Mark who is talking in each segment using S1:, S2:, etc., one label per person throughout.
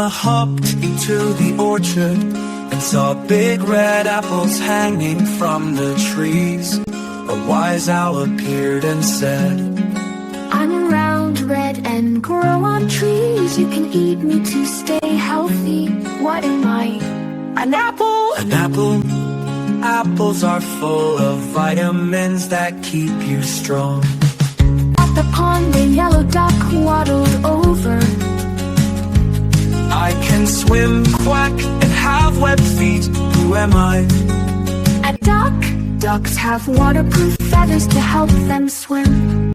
S1: Luna hopped into the orchard and saw big red apples hanging from the trees. A wise owl appeared and said,
S2: I'm round, red, and grow on trees. You can eat me to stay healthy. What am I? An apple!
S1: An apple? Apples are full of vitamins that keep you strong.
S2: At the pond, a yellow duck waddled over.
S1: I can swim, quack, and have webbed feet. Who am I?
S2: A duck. Ducks have waterproof feathers to help them swim.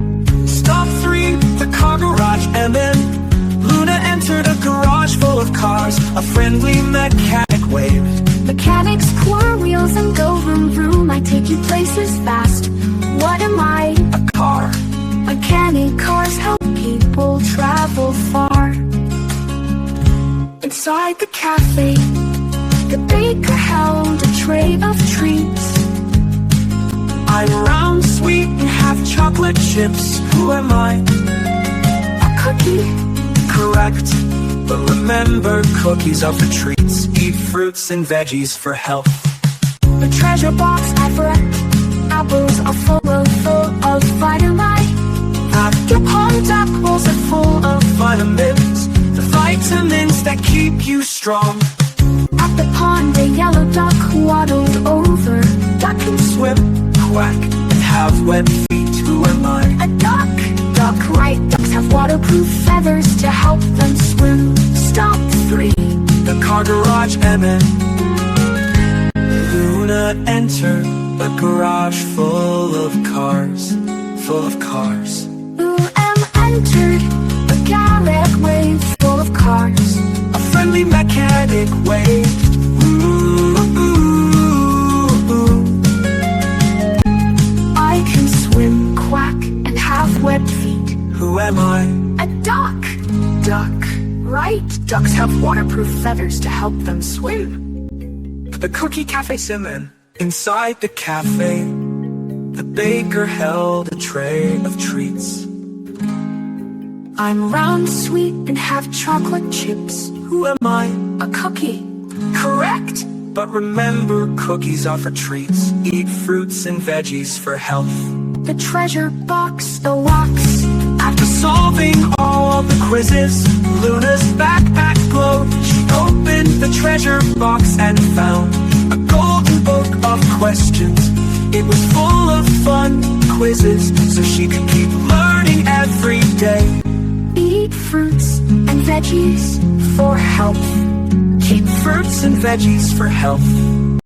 S1: Stop 3, the car garage, and then Luna entered a garage full of cars. A friendly mechanic waved.
S2: Mechanics pour wheels and go vroom vroom. I take you places fast. What am I?
S1: A car.
S2: Mechanic cars help people travel far. Inside the cafe, the baker held a tray of treats.
S1: I'm round, sweet, and have chocolate chips. Who am I?
S2: A cookie.
S1: Correct. But remember, cookies are for treats. Eat fruits and veggies for health.
S2: The treasure box ever. Apples are full of vitamin.
S1: After pond apples are full of vitamins. The vitamins that keep you strong.
S2: At the pond, a yellow duck waddled over.
S1: Duck can swim, quack, and have webbed feet. Who am I?
S2: A duck. Duck, right. Ducks have waterproof feathers to help them swim. Stop 3,
S1: the car garage, and then Luna entered a garage full of cars. Full of cars.
S2: Entered a garage wave full of cars.
S1: A friendly mechanic waved. Ooh, ooh, ooh.
S2: I can swim, quack, and have webbed feet.
S1: Who am I?
S2: A duck. Duck. Right. Ducks have waterproof feathers to help them swim.
S1: The cookie cafe Simon. Inside the cafe, the baker held a tray of treats.
S2: I'm round, sweet, and have chocolate chips.
S1: Who am I?
S2: A cookie.
S1: Correct. But remember, cookies are for treats. Eat fruits and veggies for health.
S2: The treasure box, the walks.
S1: After solving all of the quizzes, Luna's backpack glowed. She opened the treasure box and found a golden book of questions. It was full of fun quizzes, so she could keep learning every day.
S2: Eat fruits and veggies for health.
S1: Keep fruits and veggies for health.